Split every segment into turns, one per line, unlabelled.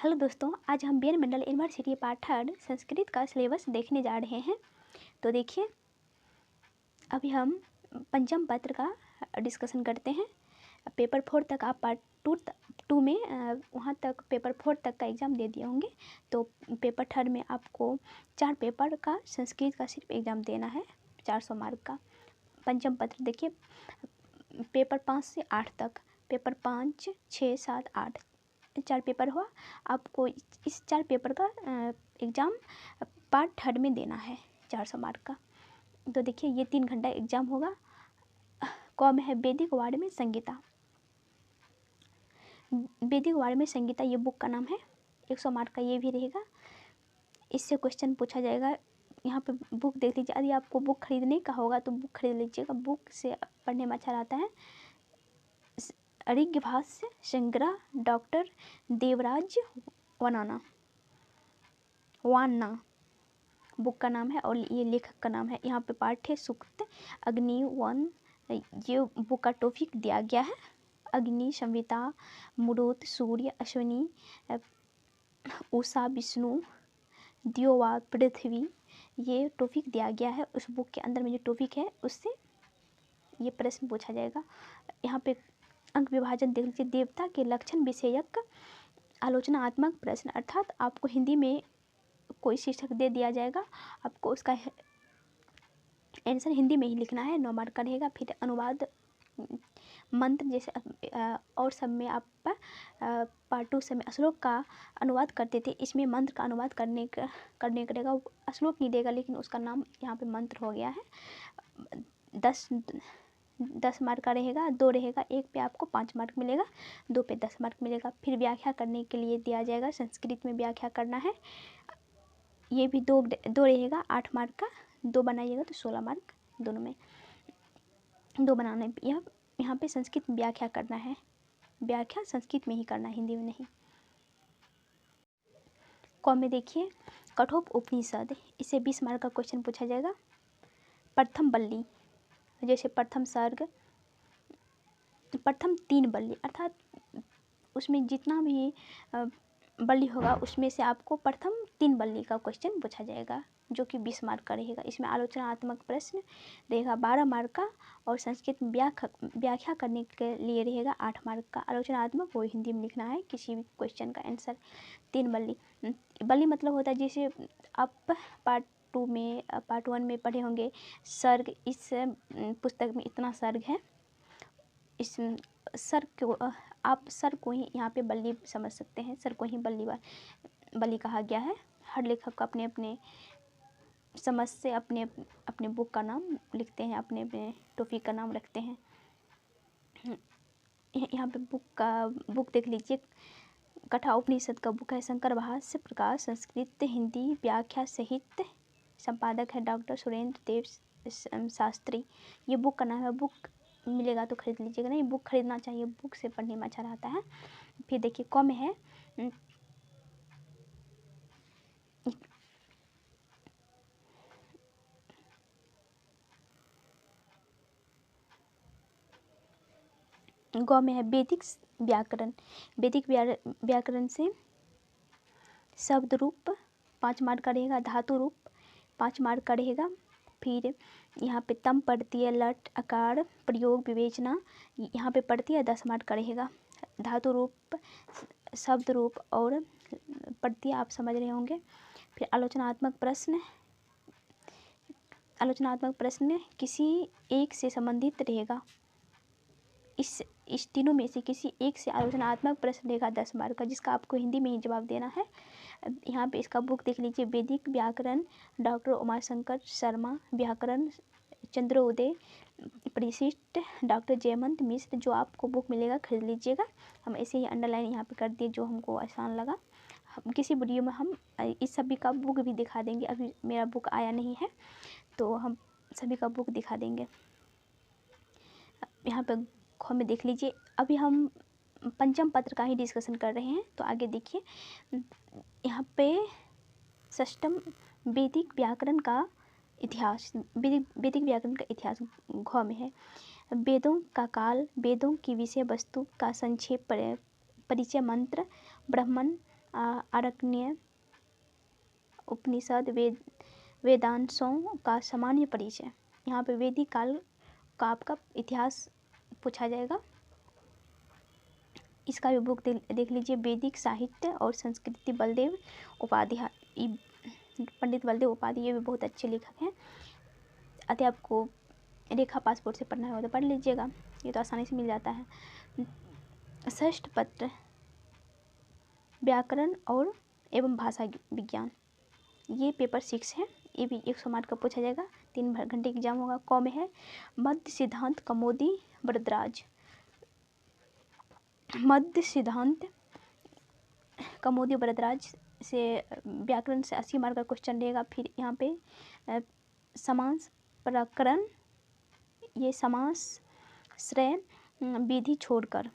Hello दोस्तों, आज हम बी.एन. मंडल यूनिवर्सिटी पार्ट 3 संस्कृत का सिलेबस देखने जा रहे हैं। तो देखिए, अभी हम पंचम पत्र का डिस्कशन करते हैं। पेपर 4 तक आप पार्ट 2 में वहाँ तक पेपर 4 तक का एग्ज़ाम दे दिए होंगे। तो पेपर 3 में आपको 4 पेपर का संस्कृत का सिर्फ एग्ज़ाम देना है, 400 मार्क का। पंचम पत्र देखिए, पेपर 5 से 8 तक, पेपर 5, 6, 7, 8 4 पेपर हुआ। आपको इस 4 पेपर का एग्ज़ाम पार्ट 3 में देना है, 400 मार्क का। तो देखिए, ये 3 घंटा एग्ज़ाम होगा। कौन है? वैदिक वाड़ में संगीता। वैदिक वाड़ में संगीता ये बुक का नाम है। 100 मार्क का ये भी रहेगा। इससे क्वेश्चन पूछा जाएगा। यहाँ पे बुक देख लीजिए। यदि आपको बुक खरीदने का होगा तो बुक खरीद लीजिएगा, बुक से पढ़ने में अच्छा रहता है। ऋग्भाष्य संग्रह, डॉक्टर देवराज वान्ना बुक का नाम है और ये लेखक का नाम है। यहाँ पे पाठ्य सूक्त अग्नि वन, ये बुक का टॉपिक दिया गया है। अग्नि, संविता, मुरुत, सूर्य, अश्विनी, उषा, विष्णु, द्योवा, पृथ्वी, ये टॉपिक दिया गया है। उस बुक के अंदर में जो टॉपिक है उससे ये प्रश्न पूछा जाएगा। यहाँ पे अंक विभाजन देख लीजिए। देवता के लक्षण विषयक आलोचनात्मक प्रश्न, अर्थात आपको हिंदी में कोई शीर्षक दे दिया जाएगा, आपको उसका आंसर हिंदी में ही लिखना है। 9 मार्क का रहेगा। फिर अनुवाद मंत्र, जैसे और सब में आप पार्ट 2 से में श्लोक का अनुवाद करते थे, इसमें मंत्र का अनुवाद करने का रहेगा। श्लोक नहीं देगा लेकिन उसका नाम यहाँ पे मंत्र हो गया है। 10 मार्क का रहेगा। 2 रहेगा, एक पे आपको 5 मार्क मिलेगा, 2 पे 10 मार्क मिलेगा। फिर व्याख्या करने के लिए दिया जाएगा, संस्कृत में व्याख्या करना है। ये भी 2 रहेगा, 8 मार्क का। 2 बनाइएगा तो 16 मार्क दोनों में 2 बनाना है। यहाँ पे संस्कृत में व्याख्या करना है। व्याख्या संस्कृत में ही करना है, हिंदी में नहीं। कौन में देखिए, कठोप उपनिषद, इससे 20 मार्क का क्वेश्चन पूछा जाएगा। प्रथम बल्ली, जैसे प्रथम सर्ग, प्रथम 3 बल्ली, अर्थात उसमें जितना भी बल्ली होगा उसमें से आपको प्रथम 3 बल्ली का क्वेश्चन पूछा जाएगा, जो कि 20 मार्क का रहेगा। इसमें आलोचनात्मक प्रश्न रहेगा 12 मार्क का और संस्कृत में व्याख्या करने के लिए रहेगा 8 मार्क का। आलोचनात्मक वो हिंदी में लिखना है किसी भी क्वेश्चन का आंसर। 3 बल्ली मतलब होता है, जैसे आप पार्ट 1 में पढ़े होंगे सर्ग। इस पुस्तक में इतना सर्ग है। इस सर्ग को आप सर्ग को ही यहाँ पे बल्ली समझ सकते हैं। सर्ग को ही बल्ली कहा गया है। हर लेखक अपने अपने समझ से अपने अपने बुक का नाम लिखते हैं, अपने अपने टॉपिक का नाम रखते हैं। यहाँ पे बुक देख लीजिए। कथा उपनिषद का बुक है। शंकर भाष्य प्रकाश, संस्कृत हिंदी व्याख्या सहित, संपादक है डॉक्टर सुरेंद्र देव शास्त्री। ये बुक का नाम है। बुक मिलेगा तो खरीद लीजिएगा, नहीं बुक खरीदना चाहिए, बुक से पढ़ने में अच्छा रहता है। फिर देखिए कौन में है, गौ में है वैदिक व्याकरण। वैदिक व्याकरण से शब्द रूप 5 मार्क का रहेगा, धातु रूप 5 मार्क का रहेगा। फिर यहाँ पे तम पढ़ती है, लट आकार प्रयोग विवेचना यहाँ पे पढ़ती है, 10 मार्क का रहेगा। धातु रूप, शब्द रूप और पढ़ती आप समझ रहे होंगे। फिर आलोचनात्मक प्रश्न किसी एक से संबंधित रहेगा। इस तीनों में से किसी एक से आलोचनात्मक प्रश्न रहेगा 10 मार्क का, जिसका आपको हिंदी में ही जवाब देना है। यहाँ पे इसका बुक देख लीजिए। वैदिक व्याकरण डॉक्टर उमाशंकर शर्मा, व्याकरण चंद्रोदय परिशिष्ट डॉक्टर जयमंत मिश्र। जो आपको बुक मिलेगा खरीद लीजिएगा। हम ऐसे ही अंडरलाइन यहाँ पे कर दिए जो हमको आसान लगा। हम किसी वीडियो में हम इस सभी का बुक भी दिखा देंगे। अभी मेरा बुक आया नहीं है तो हम सभी का बुक दिखा देंगे। यहाँ पे खो में देख लीजिए। अभी हम पंचम पत्र का ही डिस्कशन कर रहे हैं। तो आगे देखिए, यहाँ पे षष्ठम वैदिक व्याकरण का इतिहास, वैदिक व्याकरण का इतिहास घ में है। वेदों का काल, वेदों की विषय वस्तु का संक्षेप परिचय, मंत्र, ब्राह्मण आरण्यक, उपनिषद, वेदांशों का सामान्य परिचय। यहाँ पे वैदिक काल का आपका इतिहास पूछा जाएगा। इसका भी बुक देख लीजिए, वैदिक साहित्य और संस्कृति, बलदेव उपाध्याय, पंडित बलदेव उपाध्याय, ये भी बहुत अच्छे लेखक हैं। अतः आपको रेखा पासपोर्ट से पढ़ना है तो पढ़ लीजिएगा, ये तो आसानी से मिल जाता है। षष्ठ पत्र, व्याकरण और एवं भाषा विज्ञान, ये पेपर 6 है। ये भी 100 मार्क का पूछा जाएगा, 3 घंटे एग्जाम होगा। क में है मध्य सिद्धांत कमोदी वरदराज, मध्य सिद्धांत कमोदी वरदराज से व्याकरण से 80 मार्क का क्वेश्चन रहेगा। फिर यहाँ पे समास प्रकरण, ये समास श्रय विधि छोड़कर,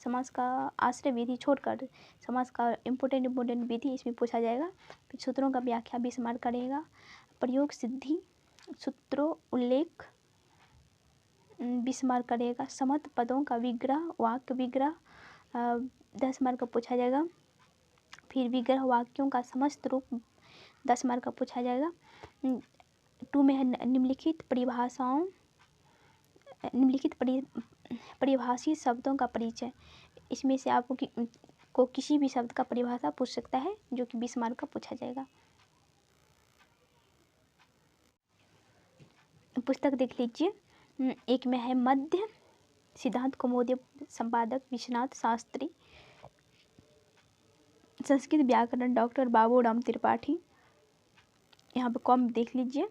समास का आश्रय विधि छोड़कर समास का इम्पोर्टेंट विधि इसमें पूछा जाएगा। फिर सूत्रों का व्याख्या 20 मार्क का रहेगा। प्रयोग सिद्धि सूत्रों उल्लेख 20 मार्क का रहेगा। समर्थ पदों का विग्रह, वाक्य विग्रह 10 मार्क का पूछा जाएगा। फिर विग्रह वाक्यों का समस्त रूप 10 मार्क का पूछा जाएगा। 2 में है निम्नलिखित परिभाषाओं, निम्नलिखित परिभाषित शब्दों का परिचय। इसमें से आपको किसी भी शब्द का परिभाषा पूछ सकता है, जो कि 20 मार्क का पूछा जाएगा। पुस्तक देख लीजिए, एक में है मध्य सिद्धांत कौमुदी, संपादक विश्वनाथ शास्त्री, संस्कृत व्याकरण डॉक्टर बाबूराम त्रिपाठी। यहाँ पे कॉम देख लीजिए,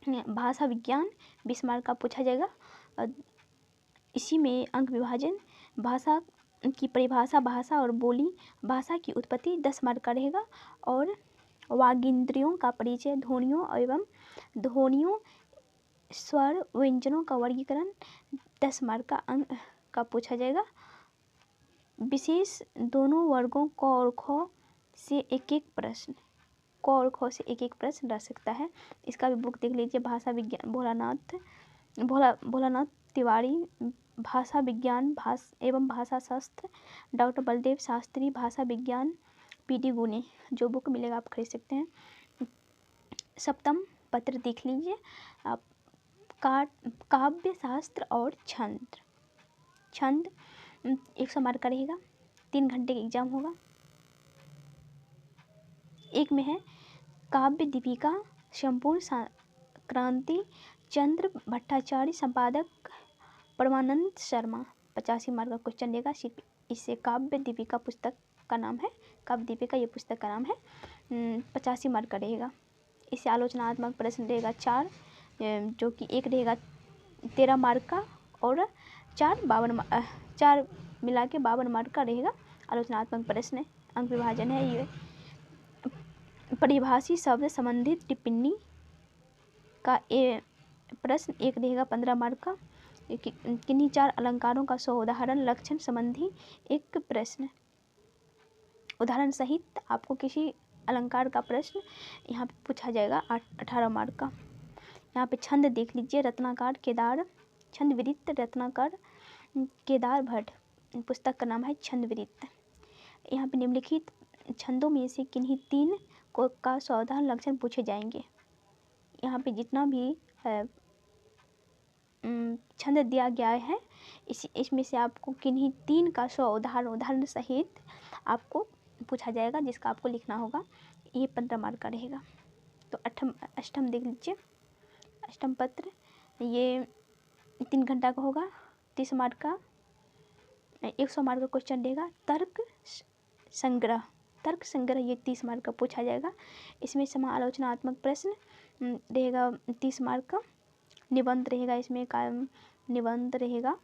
भाषा विज्ञान 20 मार्क का पूछा जाएगा। इसी में अंक विभाजन, भाषा की परिभाषा, भाषा और बोली, भाषा की उत्पत्ति 10 मार्क का रहेगा। और वागिंद्रियों का परिचय, ध्वनियों एवं ध्वनियों, स्वर व्यंजनों का वर्गीकरण 10 मार्क का अंक का पूछा जाएगा। विशेष दोनों वर्गों क और ख से एक एक प्रश्न, क और ख से एक एक प्रश्न रह सकता है। इसका भी बुक देख लीजिए, भाषा विज्ञान भोलानाथ तिवारी, भाषा विज्ञान एवं भाषा शास्त्र डॉक्टर बलदेव शास्त्री, भाषा विज्ञान PD गुने, जो बुक मिलेगा आप खरीद सकते हैं। सप्तम पत्र देख लीजिए, आप काव्य शास्त्र और छंद 100 मार्क का रहेगा, 3 घंटे का एग्जाम होगा। एक में है काव्य दीपिका, संपूर्ण क्रांति, चंद्र भट्टाचार्य, संपादक परमानंद शर्मा, 85 मार्क का क्वेश्चन देगा। इससे काव्य दीपिका पुस्तक का नाम है, काव्य दीपिका ये पुस्तक का नाम है, 85 मार्क का रहेगा। इससे आलोचनात्मक प्रश्न रहेगा 4, जो कि एक रहेगा 13 मार्क का, और 4 मिला के 52 मार्क का रहेगा आलोचनात्मक प्रश्न। अंक विभाजन है ये। परिभाषी शब्द संबंधित टिप्पणी का प्रश्न एक रहेगा 15 मार्क का। किन्हीं 4 अलंकारों का 100 उदाहरण, लक्षण संबंधी एक प्रश्न, उदाहरण सहित आपको किसी अलंकार का प्रश्न यहाँ पे पूछा जाएगा 18 मार्क का। यहाँ पे छंद देख लीजिए, रत्नाकर केदार, छंद वृत्त रत्नाकर केदार भट्ट, पुस्तक का नाम है छंद वृत्त। यहाँ पे निम्नलिखित छंदों में से किन्हीं 3 का 100 उदाहरण लक्षण पूछे जाएंगे। यहाँ पे जितना भी छंद दिया गया है, इसमें से आपको किन्हीं 3 का 100 उदाहरण सहित आपको पूछा जाएगा, जिसका आपको लिखना होगा। ये 15 मार्क का रहेगा। तो अष्टम देख लीजिए, अष्टम पत्र ये 3 घंटा का होगा, 30 मार्क का, 100 मार्क का क्वेश्चन रहेगा। तर्क संग्रह ये 30 मार्क का पूछा जाएगा। इसमें समालोचनात्मक प्रश्न रहेगा 30 मार्क का। निबंध रहेगा, इसमें कायम निबंध रहेगा।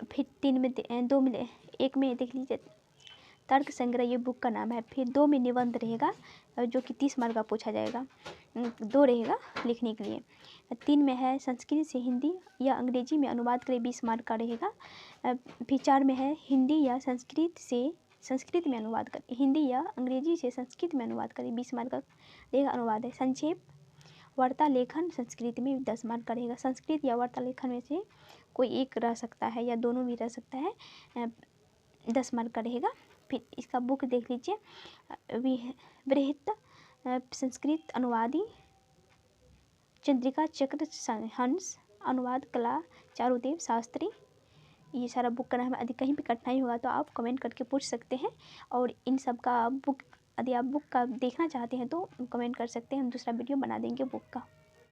फिर 2 में एक में देख लीजिए तर्क संग्रह, ये बुक का नाम है। फिर 2 में निबंध रहेगा, जो कि 30 मार्क का पूछा जाएगा, 2 रहेगा लिखने के लिए। 3 में है संस्कृत से हिंदी या अंग्रेजी में अनुवाद करें, 20 मार्क का रहेगा। फिर 4 में है हिंदी या संस्कृत में अनुवाद करें, हिंदी या अंग्रेजी से संस्कृत में अनुवाद करें, 20 मार्क का रहेगा अनुवाद है। संक्षेप वार्ता लेखन संस्कृत में 10 मार्क का रहेगा। संस्कृत या वार्ता लेखन में से कोई एक रह सकता है या दोनों भी रह सकता है, 10 मार्क का रहेगा। फिर इसका बुक देख लीजिए, बृहत संस्कृत अनुवादी, चंद्रिका चक्र हंस, अनुवाद कला चारुदेव शास्त्री। ये सारा बुक का नाम है। यदि कहीं भी कठिनाई होगा तो आप कमेंट करके पूछ सकते हैं, और इन सब का बुक यदि आप बुक का देखना चाहते हैं तो कमेंट कर सकते हैं, हम दूसरा वीडियो बना देंगे बुक का।